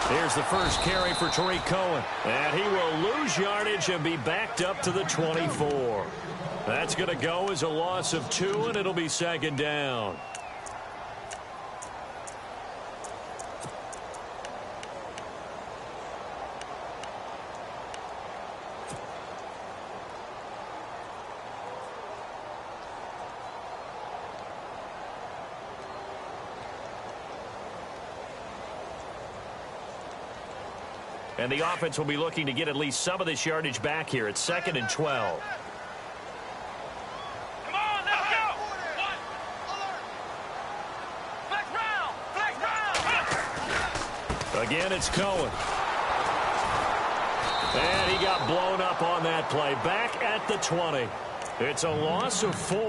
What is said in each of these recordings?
Here's the first carry for Tariq Cohen. And he will lose yardage and be backed up to the 24. That's going to go as a loss of 2, and it'll be second down. And the offense will be looking to get at least some of this yardage back here. It's 2nd and 12. Come on, let's go. Flex round. Again, it's Cohen. And he got blown up on that play. Back at the 20. It's a loss of 4.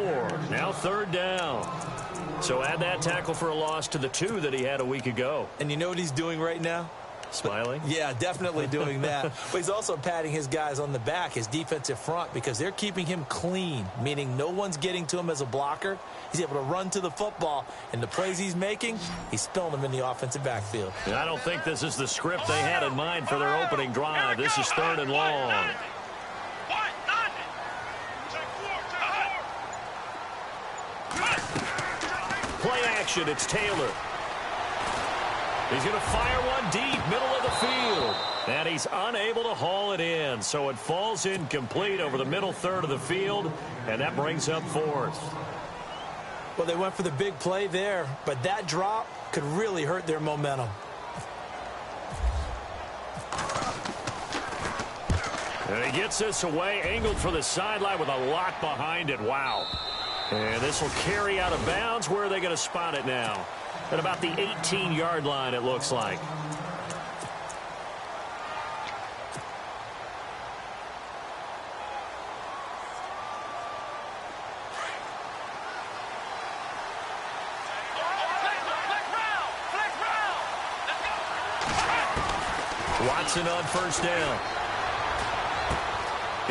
Now 3rd down. So add that tackle for a loss to the 2 that he had a week ago. And you know what he's doing right now? Smiling? Yeah, definitely doing that. But he's also patting his guys on the back, his defensive front, because they're keeping him clean, meaning no one's getting to him as a blocker. He's able to run to the football, and the plays he's making, he's spilling them in the offensive backfield. And I don't think this is the script they had in mind for their opening drive. This is 3rd and long. Play action, it's Taylor. He's going to fire one deep, middle of the field. And he's unable to haul it in. So it falls incomplete over the middle third of the field. And that brings up 4th. Well, they went for the big play there, but that drop could really hurt their momentum. And he gets this away, angled for the sideline with a lot behind it. Wow. And this will carry out of bounds. Where are they going to spot it now? At about the 18-yard line, it looks like. Watson on 1st down.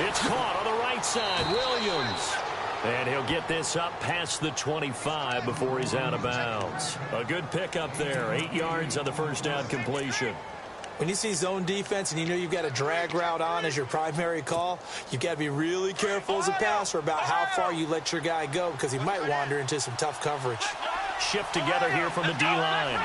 It's caught on the right side. Williams. And he'll get this up past the 25 before he's out of bounds. A good pickup there. 8 yards on the 1st down completion. When you see zone defense and you know you've got a drag route on as your primary call, you've got to be really careful as a passer about how far you let your guy go because he might wander into some tough coverage. Shift together here from the D-line.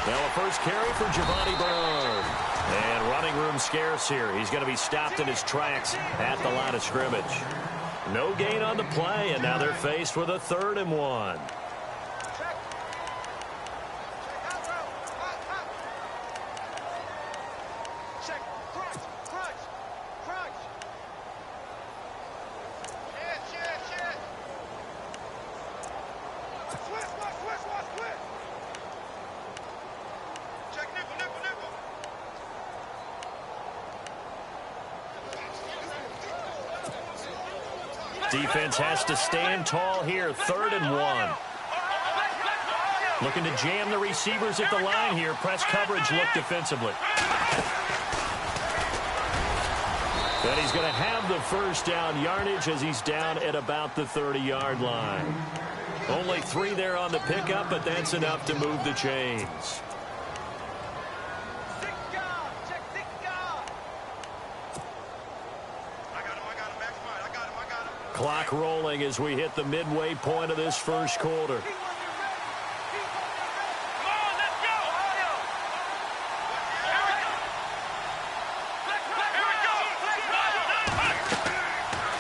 Now a first carry for Javonte Brown. And running room scarce here. He's going to be stopped in his tracks at the line of scrimmage. No gain on the play, and now they're faced with a 3rd and 1. Defense has to stand tall here. 3rd and 1. Looking to jam the receivers at the line here. Press coverage look defensively. And he's going to have the 1st down yardage as he's down at about the 30-yard line. Only 3 there on the pickup, but that's enough to move the chains. Clock rolling as we hit the midway point of this 1st quarter.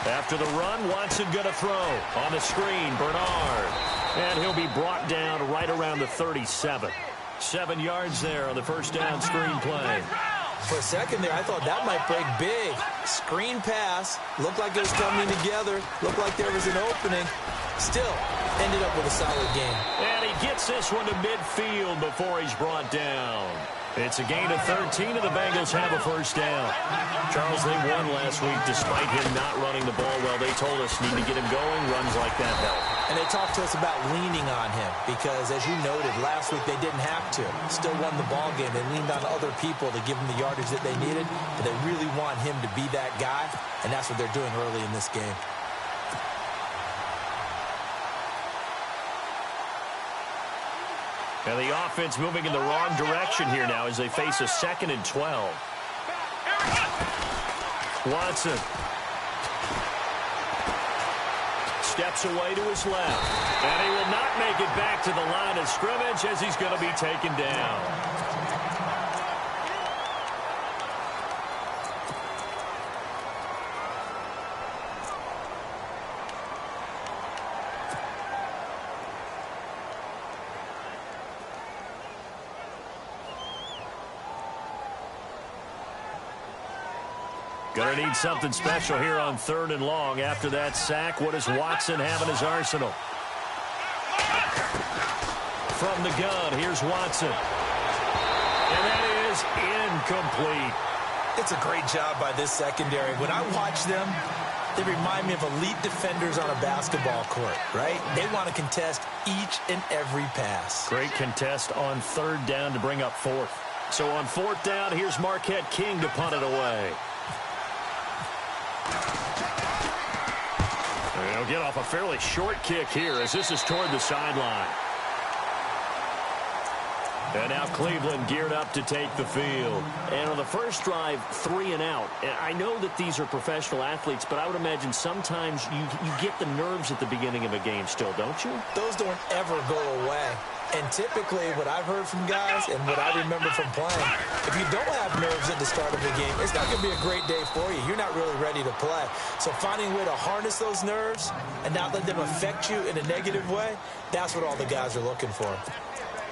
After the run, Watson going to throw. On the screen, Bernard. And he'll be brought down right around the 37. 7 yards there on the 1st down screen play. For a second there, I thought that might break big. Screen pass. Looked like it was coming together. Looked like there was an opening. Still, ended up with a solid game. And he gets this one to midfield before he's brought down. It's a gain of 13, and the Bengals have a 1st down. Charles, they won last week despite him not running the ball well. They told us need to get him going. Runs like that help. And they talked to us about leaning on him because, as you noted, last week they didn't have to. Still won the ball game. They leaned on other people to give them the yardage that they needed, but they really want him to be that guy, and that's what they're doing early in this game. And the offense moving in the wrong direction here now as they face a 2nd and 12. Watson steps away to his left. And he will not make it back to the line of scrimmage as he's going to be taken down. Going to need something special here on 3rd and long. After that sack, what does Watson have in his arsenal? From the gun, here's Watson. And that is incomplete. It's a great job by this secondary. When I watch them, they remind me of elite defenders on a basketball court, right? They want to contest each and every pass. Great contest on 3rd down to bring up 4th. So on 4th down, here's Marquette King to punt it away. They'll get off a fairly short kick here as this is toward the sideline. And now Cleveland geared up to take the field. And on the first drive, 3 and out. And I know that these are professional athletes, but I would imagine sometimes you get the nerves at the beginning of a game still, don't you? Those don't ever go away. And typically what I've heard from guys and what I remember from playing, if you don't have nerves at the start of the game, it's not going to be a great day for you. You're not really ready to play. So finding a way to harness those nerves and not let them affect you in a negative way, that's what all the guys are looking for.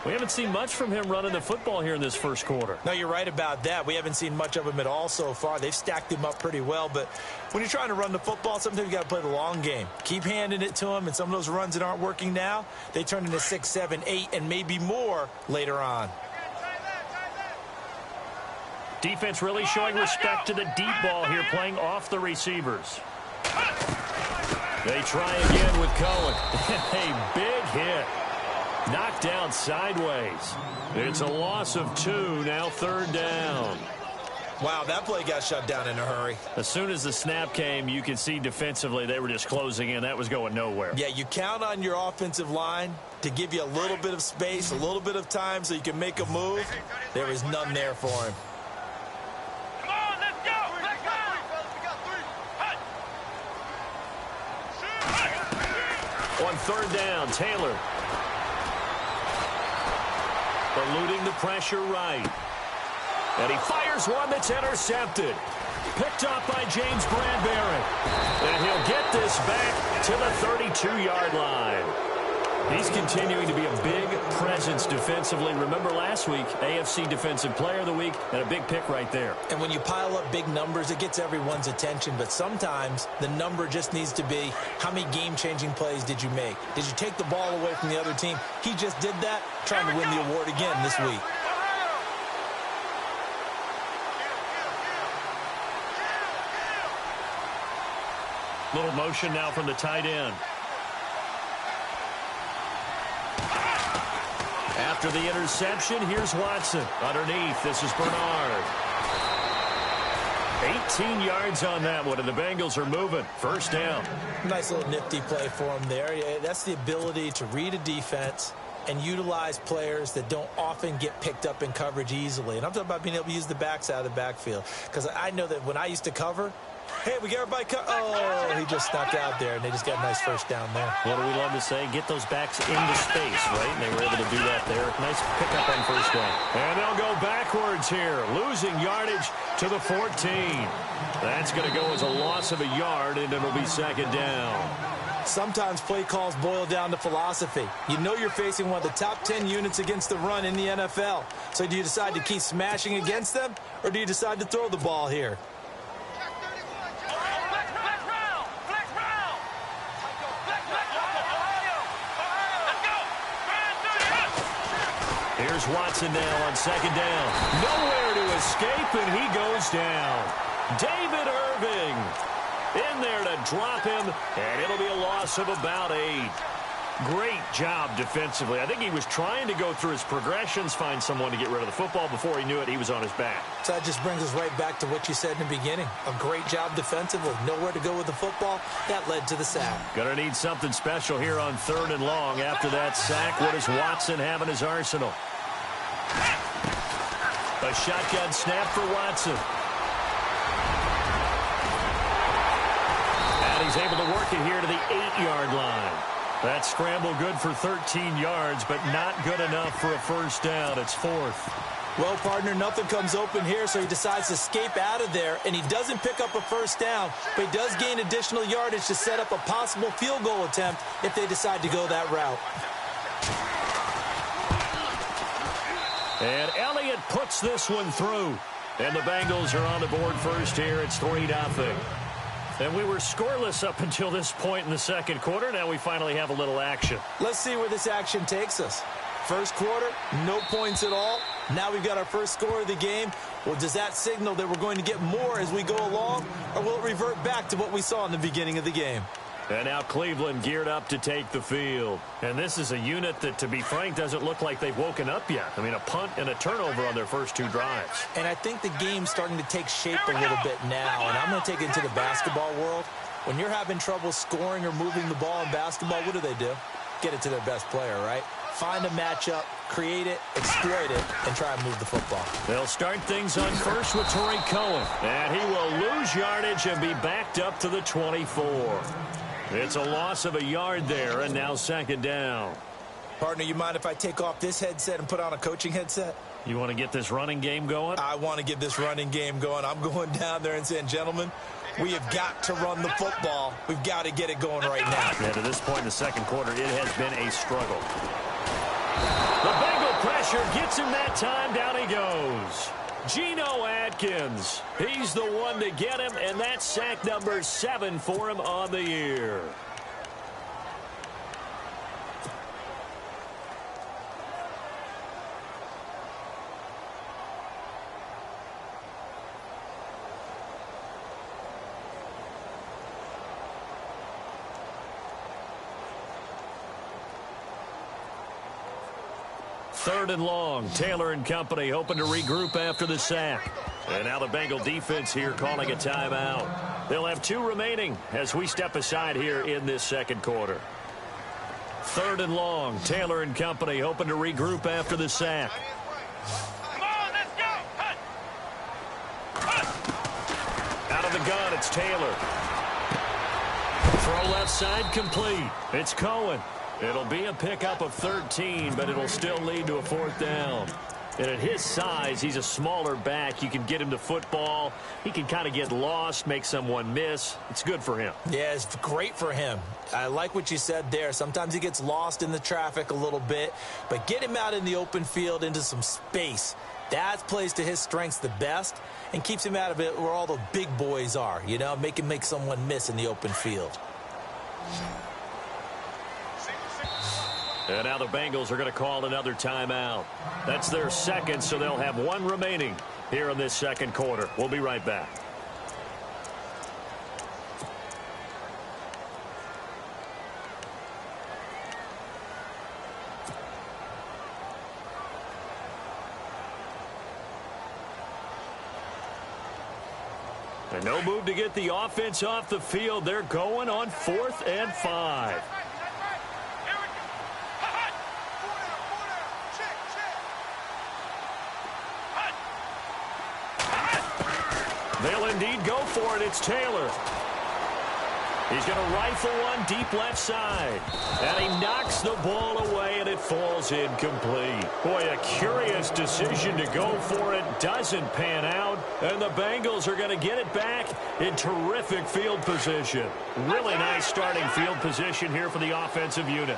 We haven't seen much from him running the football here in this first quarter. No, you're right about that. We haven't seen much of him at all so far. They've stacked him up pretty well, but when you're trying to run the football, sometimes you got to play the long game. Keep handing it to him, and some of those runs that aren't working now, they turn into 6, 7, 8, and maybe more later on. Defense really showing respect to the deep ball here, playing off the receivers. They try again with Cohen. A big hit. Knocked down sideways. It's a loss of 2, now 3rd down. Wow, that play got shut down in a hurry. As soon as the snap came, you could see defensively they were just closing in. That was going nowhere. Yeah, you count on your offensive line to give you a little bit of space, a little bit of time so you can make a move. There was none there for him. Come on, let's go. Let's go. On 3rd down, Taylor. Eluding the pressure right. And he fires one that's intercepted. Picked up by James Bradbury. And he'll get this back to the 32-yard line. He's continuing to be a big presence defensively. Remember last week, AFC Defensive Player of the Week, and a big pick right there. And when you pile up big numbers, it gets everyone's attention. But sometimes the number just needs to be, how many game-changing plays did you make? Did you take the ball away from the other team? He just did that, trying to win the award again this week. Little motion now from the tight end. After the interception, here's Watson. Underneath, this is Bernard. 18 yards on that one, and the Bengals are moving. 1st down. Nice little nifty play for him there. Yeah, that's the ability to read a defense and utilize players that don't often get picked up in coverage easily. And I'm talking about being able to use the backside of the backfield. Because I know that when I used to cover, hey, we got everybody oh, he just snuck out there, and they just got a nice 1st down there. What do we love to say? Get those backs into space, right? And they were able to do that there. Nice pickup on 1st down. And they'll go backwards here, losing yardage to the 14. That's going to go as a loss of a yard, and it'll be 2nd down. Sometimes play calls boil down to philosophy. You know you're facing one of the top 10 units against the run in the NFL. So do you decide to keep smashing against them, or do you decide to throw the ball here? Here's Watson now on 2nd down. Nowhere to escape, and he goes down. David Irving in there to drop him, and it'll be a loss of about 8. Great job defensively. I think he was trying to go through his progressions, find someone to get rid of the football. Before he knew it, he was on his back. So that just brings us right back to what you said in the beginning. A great job defensively. Nowhere to go with the football. That led to the sack. Gonna need something special here on 3rd and long. After that sack, what does Watson have in his arsenal? A shotgun snap for Watson. And he's able to work it here to the 8-yard line. That scramble good for 13 yards, but not good enough for a first down. It's 4th. Well, partner, nothing comes open here, so he decides to escape out of there, and he doesn't pick up a first down, but he does gain additional yardage to set up a possible field goal attempt if they decide to go that route. And Elliott puts this one through. And the Bengals are on the board first here. It's 3-0. And we were scoreless up until this point in the second quarter. Now we finally have a little action. Let's see where this action takes us. First quarter, no points at all. Now we've got our first score of the game. Well, does that signal that we're going to get more as we go along, or will it revert back to what we saw in the beginning of the game? And now Cleveland geared up to take the field. And this is a unit that, to be frank, doesn't look like they've woken up yet. I mean, a punt and a turnover on their first 2 drives. And I think the game's starting to take shape a little bit now. And I'm going to take it into the basketball world. When you're having trouble scoring or moving the ball in basketball, what do? Get it to their best player, right? Find a matchup, create it, exploit it, and try and move the football. They'll start things on first with Tariq Cohen. And he will lose yardage and be backed up to the 24. It's a loss of a yard there, and now 2nd down. Partner, you mind if I take off this headset and put on a coaching headset? You want to get this running game going? I want to get this running game going. I'm going down there and saying, gentlemen, we have got to run the football. We've got to get it going right now. Yeah, to this point in the second quarter, it has been a struggle. The Bengal pressure gets him that time. Down he goes. Geno Atkins. He's the one to get him, and that's sack number 7 for him on the year. Third and long. Taylor and company hoping to regroup after the sack. And now the Bengal defense here calling a timeout. They'll have 2 remaining as we step aside here in this second quarter. Third and long. Taylor and company hoping to regroup after the sack. Come on, let's go. Cut. Cut. Out of the gun, it's Taylor. Throw left side complete. It's Cohen. It'll be a pickup of 13, but it'll still lead to a 4th down. And at his size, he's a smaller back. You can get him to football. He can kind of get lost, make someone miss. It's good for him. Yeah, it's great for him. I like what you said there. Sometimes he gets lost in the traffic a little bit, but get him out in the open field into some space. That plays to his strengths the best and keeps him out of it where all the big boys are, you know, make him make someone miss in the open field. And now the Bengals are going to call another timeout. That's their second, so they'll have 1 remaining here in this second quarter. We'll be right back. And no move to get the offense off the field. They're going on 4th and 5. They'll indeed go for it. It's Taylor. He's going to rifle one deep left side. And he knocks the ball away, and it falls incomplete. Boy, a curious decision to go for it. Doesn't pan out. And the Bengals are going to get it back in terrific field position. Really nice starting field position here for the offensive unit.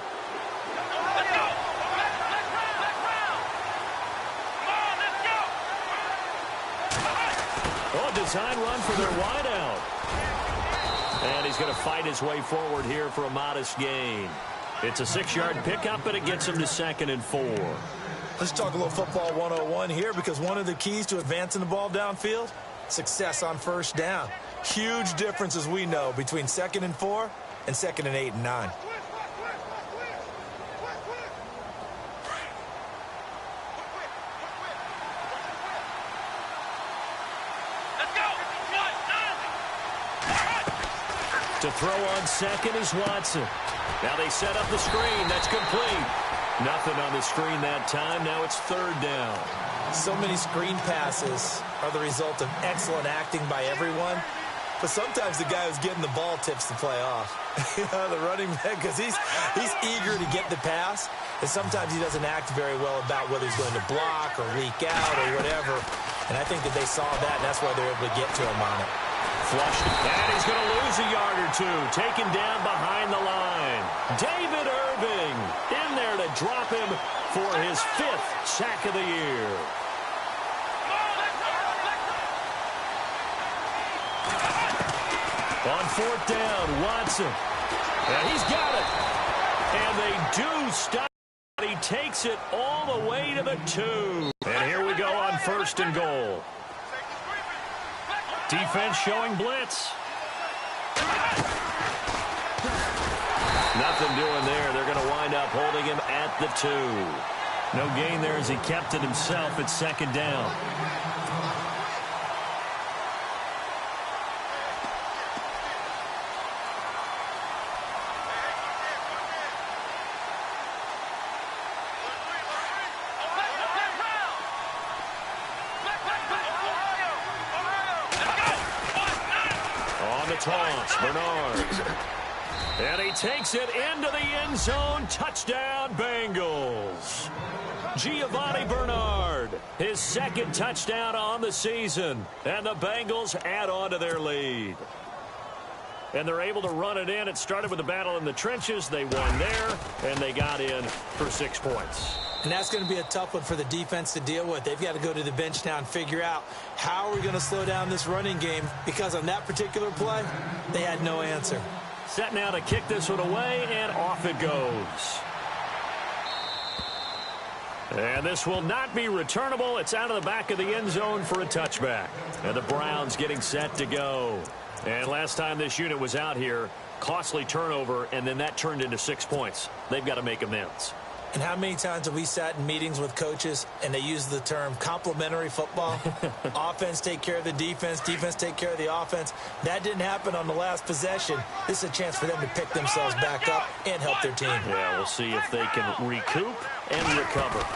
Design run for their wideout. And he's going to fight his way forward here for a modest gain. It's a 6-yard pickup, and it gets him to 2nd and 4. Let's talk a little football 101 here, because one of the keys to advancing the ball downfield, success on first down. Huge difference, as we know, between 2nd and 4 and 2nd and 8 and 9. To throw on second is Watson. Now they set up the screen. That's complete. Nothing on the screen that time. Now it's third down. So many screen passes are the result of excellent acting by everyone. But sometimes the guy who's getting the ball tips the play off. The running back, because he's eager to get the pass. And sometimes he doesn't act very well about whether he's going to block or leak out or whatever. And I think that they saw that, and that's why they're able to get to him on it. Flushed, and he's going to lose a yard or two. Taken down behind the line. David Irving in there to drop him for his 5th sack of the year. On 4th down, Watson. And he's got it. And they do stop. He takes it all the way to the 2. And here we go on 1st and goal. Defense showing blitz. Nothing doing there. They're going to wind up holding him at the 2. No gain there as he kept it himself at 2nd down. Toss, Bernard. And he takes it into the end zone. Touchdown, Bengals. Giovanni Bernard, his 2nd touchdown on the season. And the Bengals add on to their lead. And they're able to run it in. It started with a battle in the trenches. They won there, and they got in for 6 points. And that's going to be a tough one for the defense to deal with. They've got to go to the bench now and figure out how are we going to slow down this running game, because on that particular play, they had no answer. Set now to kick this one away, and off it goes. And this will not be returnable. It's out of the back of the end zone for a touchback. And the Browns getting set to go. And last time this unit was out here, costly turnover, and then that turned into 6 points. They've got to make amends. And how many times have we sat in meetings with coaches and they use the term complementary football? Offense take care of the defense, defense take care of the offense. That didn't happen on the last possession. This is a chance for them to pick themselves back up and help their team. Yeah, we'll see if they can recoup and recover.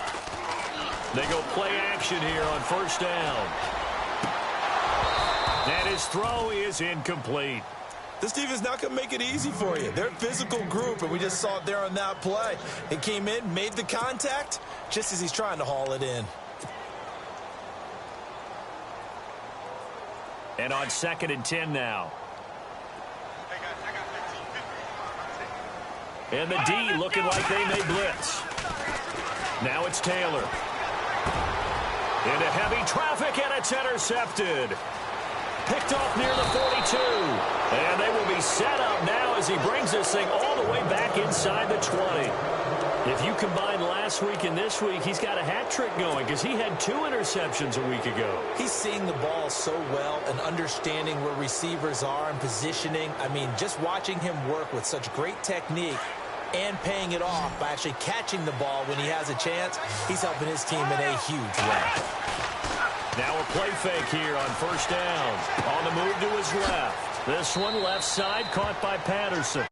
They go play action here on 1st down. And his throw is incomplete. This defense not going to make it easy for you. They're a physical group, and we just saw it there on that play. He came in, made the contact, just as he's trying to haul it in. And on 2nd and 10 now. And the D looking like they may blitz. Now it's Taylor. Into heavy traffic, and it's intercepted. Picked off near the 42. And they will be set up now as he brings this thing all the way back inside the 20. If you combine last week and this week, he's got a hat trick going because he had 2 interceptions a week ago. He's seeing the ball so well and understanding where receivers are and positioning. I mean, just watching him work with such great technique and paying it off by actually catching the ball when he has a chance, he's helping his team in a huge way. Now a play fake here on 1st down. On the move to his left. This one left side caught by Patterson.